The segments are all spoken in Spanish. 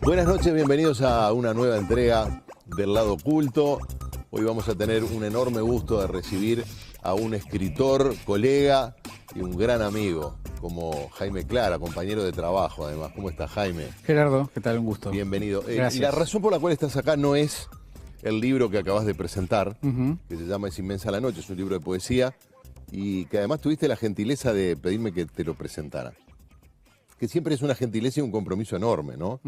Buenas noches, bienvenidos a una nueva entrega del Lado Oculto. Hoy vamos a tener un enorme gusto de recibir a un escritor, colega y un gran amigo, como Jaime Clara, compañero de trabajo además. ¿Cómo estás, Jaime? Gerardo, ¿qué tal? Un gusto. Bienvenido. Gracias. La razón por la cual estás acá no es el libro que acabas de presentar, que se llama Es inmensa la noche, es un libro de poesía, y que además tuviste la gentileza de pedirme que te lo presentara. Que siempre es una gentileza y un compromiso enorme, ¿no?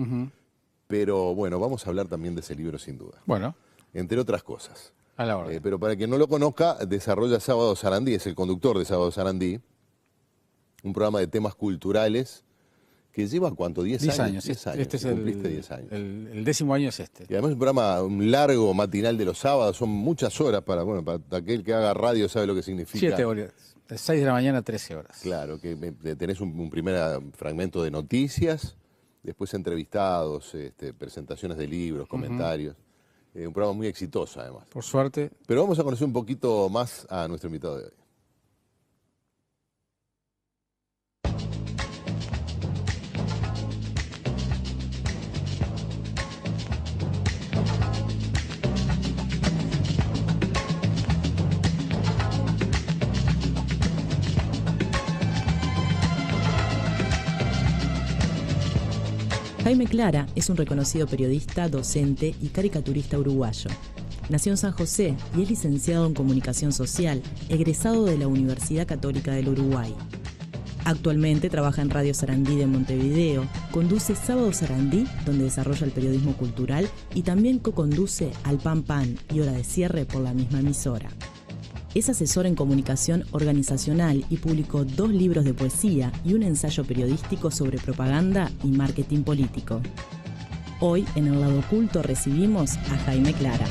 Pero bueno, vamos a hablar también de ese libro sin duda. Bueno, entre otras cosas. a la orden. Pero para quien no lo conozca, desarrolla Sábado Sarandí, es el conductor de Sábado Sarandí, un programa de temas culturales que lleva, ¿cuánto? 10 años. 10 años. 10 años. Este es cumpliste 10 años. el 10º año es este. Y además es un programa un largo, matinal de los sábados, son muchas horas para aquel que haga radio sabe lo que significa. 7 horas. De 6 de la mañana a 13 horas. Claro, que tenés un primer fragmento de noticias, después entrevistados, presentaciones de libros, comentarios. Un programa muy exitoso además. Por suerte. Pero vamos a conocer un poquito más a nuestro invitado de hoy. Jaime Clara es un reconocido periodista, docente y caricaturista uruguayo. Nació en San José y es licenciado en Comunicación Social, egresado de la Universidad Católica del Uruguay. Actualmente trabaja en Radio Sarandí de Montevideo, conduce Sábado Sarandí, donde desarrolla el periodismo cultural, y también co-conduce Al Pan Pan y Hora de Cierre por la misma emisora. Es asesor en comunicación organizacional y publicó 2 libros de poesía y un ensayo periodístico sobre propaganda y marketing político. Hoy, en el Lado Oculto, recibimos a Jaime Clara.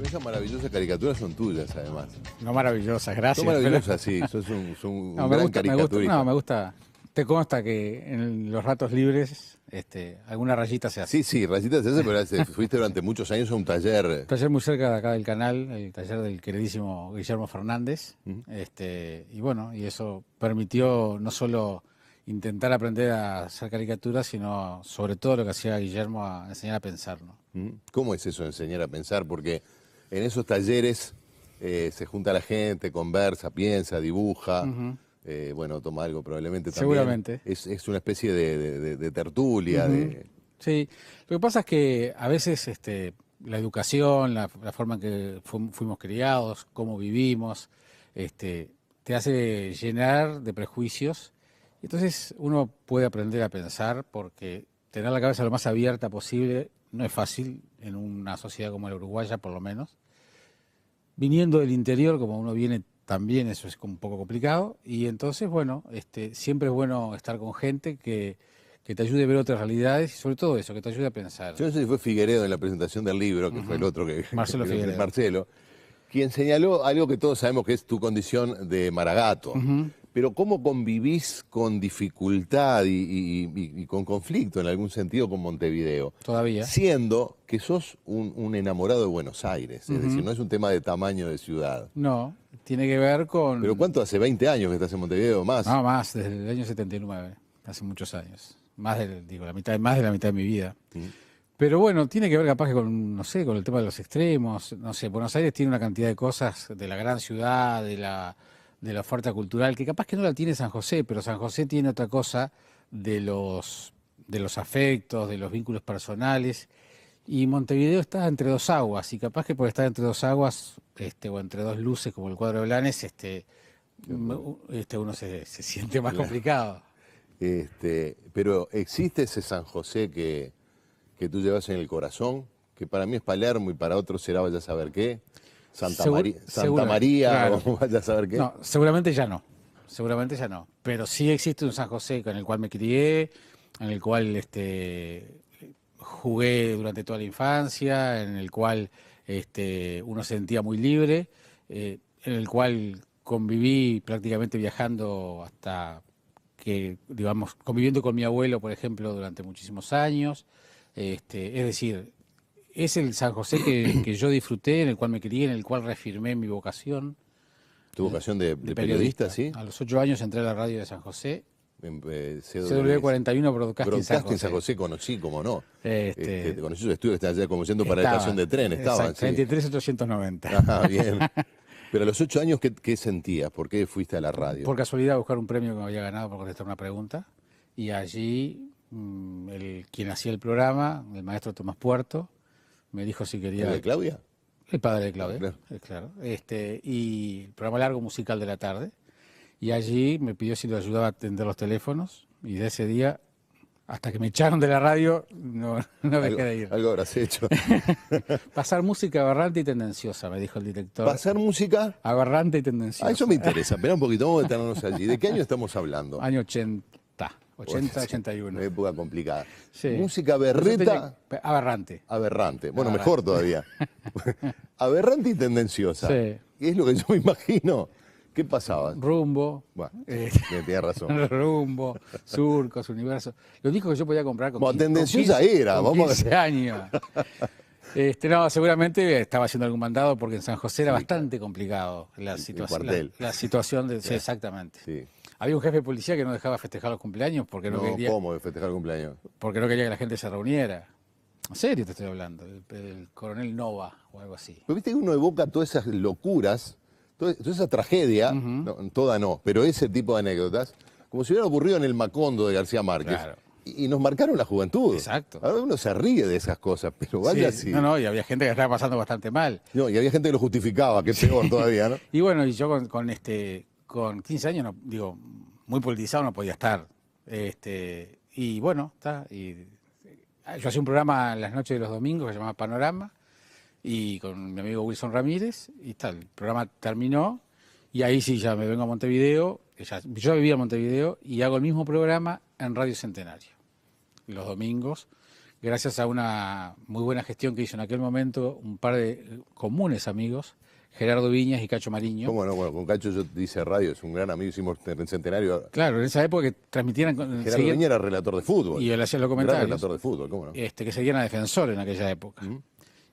Esas maravillosas caricaturas son tuyas, además. No maravillosas, gracias. Son maravillosas, sí. Sos un No, gran caricaturista. me gusta. Te consta que en los ratos libres alguna rayita se hace. Sí, Rayita se hace, pero fuiste durante muchos años a un taller. Un taller muy cerca de acá del canal, el taller del queridísimo Guillermo Fernández. Y bueno, y eso permitió no solo intentar aprender a hacer caricaturas, sino sobre todo lo que hacía Guillermo, a enseñar a pensar, ¿no? ¿Cómo es eso, enseñar a pensar? Porque en esos talleres se junta la gente, conversa, piensa, dibuja, toma algo probablemente también. Seguramente. Es una especie de tertulia. Sí, lo que pasa es que a veces la educación, la forma en que fuimos criados, cómo vivimos, te hace llenar de prejuicios. Entonces uno puede aprender a pensar, porque tener la cabeza lo más abierta posible no es fácil en una sociedad como la uruguaya, por lo menos. Viniendo del interior, como uno viene también, eso es un poco complicado. Y entonces, bueno, siempre es bueno estar con gente que te ayude a ver otras realidades y sobre todo eso, que te ayude a pensar. Yo no sé si fue Figueredo en la presentación del libro, que fue el otro que... Marcelo Figueredo. Marcelo, quien señaló algo que todos sabemos que es tu condición de Maragato. Pero ¿cómo convivís con dificultad y con conflicto en algún sentido con Montevideo? Todavía. Siendo que sos un enamorado de Buenos Aires, es decir, no es un tema de tamaño de ciudad. No, tiene que ver con... ¿Pero cuánto hace? ¿20 años que estás en Montevideo? ¿Más? No, más, desde el año 79, hace muchos años. Más de la mitad de mi vida. Pero bueno, tiene que ver capaz que con, no sé, con el tema de los extremos. No sé, Buenos Aires tiene una cantidad de cosas de la gran ciudad, de la oferta cultural, que capaz que no la tiene San José, pero San José tiene otra cosa de los afectos, de los vínculos personales, y Montevideo está entre dos aguas, y capaz que por estar entre dos aguas, o entre dos luces, como el cuadro de Blanes, uno se siente más complicado. Pero existe ese San José que tú llevas en el corazón, que para mí es Palermo y para otros será vaya a saber qué. Santa María, claro. O vaya a saber qué. No, seguramente ya no. Pero sí existe un San José con el cual me crié, en el cual jugué durante toda la infancia, en el cual uno se sentía muy libre, en el cual conviví prácticamente viajando hasta digamos, conviviendo con mi abuelo, por ejemplo, durante muchísimos años. Es decir, es el San José que yo disfruté, en el cual me crié, en el cual reafirmé mi vocación. ¿Tu vocación de periodista, sí? A los 8 años entré a la radio de San José. CW41 Broadcasting San José conocí, como no. Te conocí sus estudios que están allá como yendo para la estación de tren, estaban. 23.890. Ajá, bien. Pero a los 8 años, ¿qué sentías? ¿Por qué fuiste a la radio? Por casualidad, a buscar un premio que me había ganado por contestar una pregunta. Y allí, quien hacía el programa, el maestro Tomás Puerto, me dijo si quería... ¿El de Claudia? El padre de Claudia, Claro. claro. Y el programa largo musical de la tarde. Y allí me pidió si lo ayudaba a atender los teléfonos. Y de ese día, hasta que me echaron de la radio, no dejé de ir. Algo habrás hecho. Pasar música aberrante y tendenciosa, me dijo el director. ¿Pasar música? Aberrante y tendenciosa. Eso me interesa. Espera un poquito, vamos a detenernos allí. ¿De qué año estamos hablando? Año 81. Una época complicada. Sí. Música berreta. Aberrante. Aberrante. Bueno, Aberrante. mejor todavía. Aberrante y tendenciosa. Sí. ¿Qué es lo que yo me imagino? ¿Qué pasaba? Rumbo. Bueno, tienes razón. Rumbo, Surcos, Universo. Lo único que yo podía comprar con, Bueno, 15, tendenciosa con 15, era, con vamos a 15 años. No, seguramente estaba haciendo algún mandado porque en San José era bastante complicado la situación. La situación de. Sí, exactamente. Sí. Había un jefe de policía que no dejaba festejar los cumpleaños porque no quería. ¿Cómo de festejar el cumpleaños? Porque no quería que la gente se reuniera. En serio te estoy hablando, el coronel Nova o algo así. Pero viste que uno evoca todas esas locuras, toda esa tragedia, no, toda no, pero ese tipo de anécdotas, como si hubiera ocurrido en el Macondo de García Márquez. Claro. Y nos marcaron la juventud. Exacto. Ahora uno se ríe de esas cosas, pero vaya Sí. así. No, y había gente que estaba pasando bastante mal. No, y había gente que lo justificaba, que es peor todavía, ¿no? Y bueno, y yo con 15 años, muy politizado no podía estar. Y bueno, yo hacía un programa en las noches de los domingos que se llamaba Panorama, y con mi amigo Wilson Ramírez, y el programa terminó, y ahí sí ya me vengo a Montevideo, yo vivía en Montevideo, y hago el mismo programa en Radio Centenario, los domingos, gracias a una muy buena gestión que hizo en aquel momento un par de comunes amigos, Gerardo Viñas y Cacho Mariño. ¿Cómo no? Bueno, con Cacho yo hice radio, es un gran amigo, hicimos en Centenario. Claro, en esa época que transmitían... Gerardo Viñas era relator de fútbol. Y él hacía los Gran comentarios. relator de fútbol, ¿cómo no? Que seguían a Defensor en aquella época.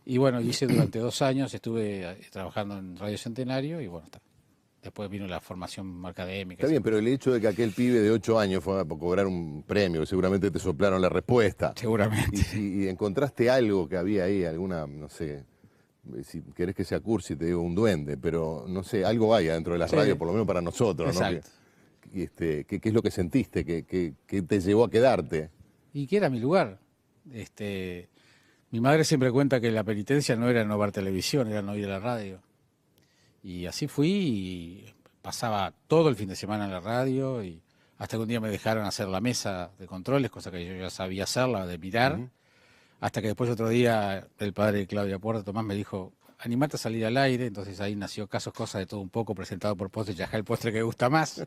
Y bueno, hice durante 2 años, estuve trabajando en Radio Centenario y bueno, después vino la formación académica. Está bien, pero el hecho de que aquel pibe de 8 años fue a cobrar un premio, que seguramente te soplaron la respuesta. Seguramente. Y encontraste algo que había ahí, alguna, no sé, si querés que sea cursi, te digo un duende, pero no sé, algo hay adentro de las radios, por lo menos para nosotros, Exacto. ¿no? ¿Qué es lo que sentiste? ¿Qué te llevó a quedarte? Y que era mi lugar. Mi madre siempre cuenta que la penitencia no era no ver televisión, era no ir a la radio. Y así fui y pasaba todo el fin de semana en la radio y hasta que un día me dejaron hacer la mesa de controles, cosa que yo ya sabía hacerla, de mirar. Hasta que después otro día el padre de Claudia Puerta, Tomás, me dijo, animate a salir al aire. Entonces ahí nació Casos, Cosas de Todo Un Poco, presentado por Postre Yajá, el postre que gusta más.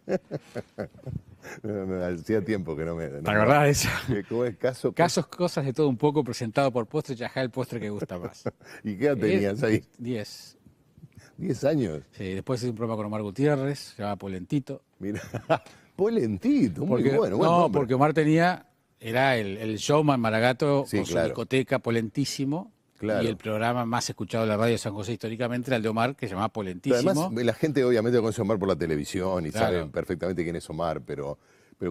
Hacía tiempo que no me... ¿Te acordás de eso? ¿Cómo es? Casos, Cosas de Todo Un Poco, presentado por Postre Yajá, el postre que gusta más. ¿Y qué edad tenías ahí? 10. 10 años. Sí, después hice un programa con Omar Gutiérrez, se llamaba Polentito. Mira, Polentito, muy bueno. No, porque Omar era el showman Maragato Sí, con claro. su discoteca Polentísimo. Claro. Y el programa más escuchado de la radio de San José históricamente era el de Omar, que se llamaba Pero Polentísimo. además, la gente obviamente conoce a Omar por la televisión y Claro. saben perfectamente quién es Omar, pero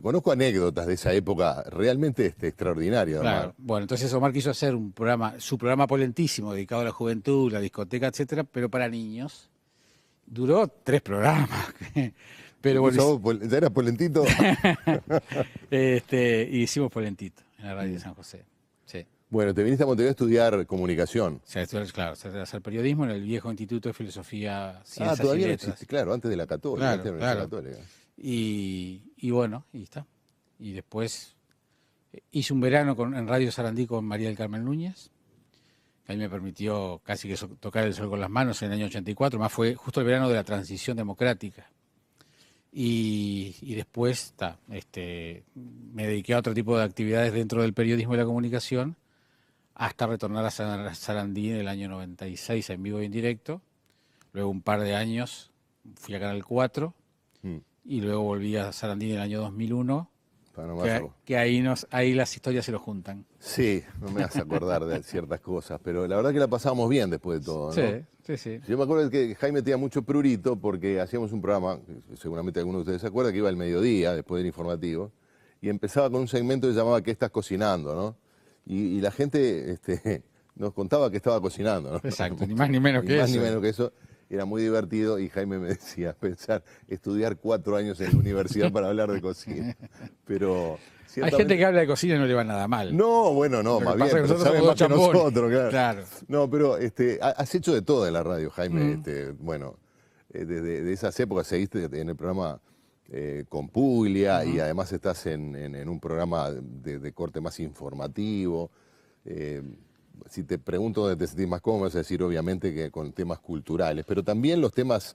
conozco anécdotas de esa época realmente extraordinarias. Claro. Omar. Bueno, entonces Omar quiso hacer su programa Polentísimo, dedicado a la juventud, la discoteca, etcétera, pero para niños. Duró 3 programas. Pero bueno, ¿Ya eras Polentito? y hicimos Polentito en la radio de San José. Sí. Bueno, te viniste a Montevideo a estudiar comunicación. O sea, claro, hacer periodismo en el viejo Instituto de Filosofía, Ciencias Todavía y no Letras. existe, claro, antes de la Católica. Claro, antes de la Universidad claro. Católica. Y bueno, y está. Y después hice un verano en Radio Sarandí con María del Carmen Núñez, que a mí me permitió casi que tocar el sol con las manos en el año 84, más fue justo el verano de la transición democrática. Y después me dediqué a otro tipo de actividades dentro del periodismo y la comunicación, hasta retornar a Sarandí en el año 96 en vivo y en directo. Luego un par de años fui a Canal 4 y luego volví a Sarandí en el año 2001, No que ahí las historias se lo juntan. Sí, no me vas a acordar de ciertas cosas, pero la verdad que la pasábamos bien después de todo, ¿no? Sí. Yo me acuerdo que Jaime tenía mucho prurito porque hacíamos un programa, seguramente algunos de ustedes se acuerdan, que iba al mediodía, después del informativo, y empezaba con un segmento que se llamaba ¿Qué estás cocinando?, ¿no? Y la gente nos contaba que estaba cocinando, ¿no? Exacto, ni más ni menos que Ni más eso. ni menos que eso. Era muy divertido y Jaime me decía estudiar 4 años en la universidad para hablar de cocina. Pero hay gente que habla de cocina y no le va nada mal. No, bueno, no, más bien, nosotros sabe somos más que chambones. nosotros, claro. Claro. No, pero has hecho de todo en la radio, Jaime. Bueno, desde esas épocas seguiste en el programa con Puglia y además estás en un programa de corte más informativo. Si te pregunto dónde te sentís más cómodo, vas a decir obviamente que con temas culturales, pero también los temas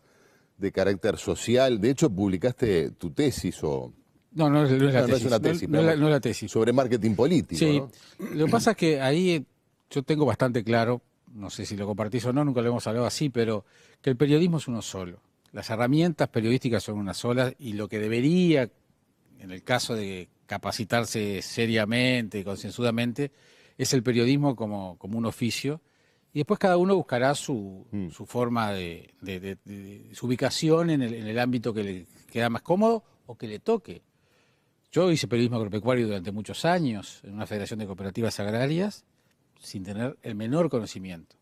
de carácter social. De hecho, publicaste tu tesis o... No es la tesis. No es una tesis, no es la tesis. Sobre marketing político, Sí, ¿no? lo que pasa es que ahí yo tengo bastante claro, no sé si lo compartís o no, nunca lo hemos hablado así, pero que el periodismo es uno solo. Las herramientas periodísticas son una sola y lo que debería, en el caso de capacitarse seriamente, concienzudamente, es el periodismo como un oficio, y después cada uno buscará su forma su ubicación en el ámbito que le queda más cómodo o que le toque. Yo hice periodismo agropecuario durante muchos años en una federación de cooperativas agrarias sin tener el menor conocimiento.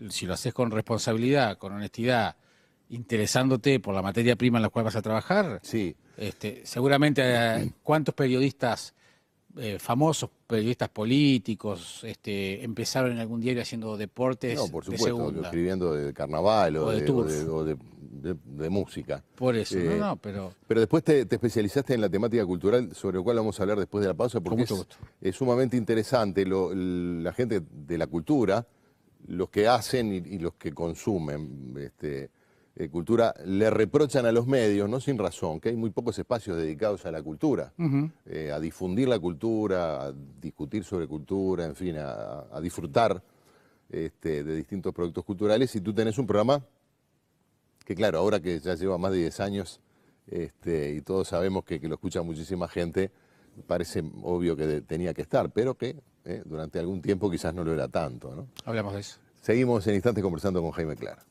Si lo haces con responsabilidad, con honestidad, interesándote por la materia prima en la cual vas a trabajar, sí. Seguramente ¿cuántos periodistas famosos, periodistas políticos, empezaron en algún diario haciendo deportes No, por de supuesto, segunda? escribiendo de carnaval o de música. Por eso, pero después te especializaste en la temática cultural, sobre lo cual vamos a hablar después de la pausa, porque mucho gusto. es sumamente interesante la gente de la cultura, los que hacen y los que consumen cultura, le reprochan a los medios, no sin razón, que hay muy pocos espacios dedicados a la cultura, a difundir la cultura, a discutir sobre cultura, en fin, a disfrutar de distintos productos culturales. Y tú tenés un programa que, claro, ahora que ya lleva más de 10 años y todos sabemos que lo escucha muchísima gente, parece obvio que tenía que estar, pero que durante algún tiempo quizás no lo era tanto, ¿no? hablamos de eso. Seguimos en instantes conversando con Jaime Clara.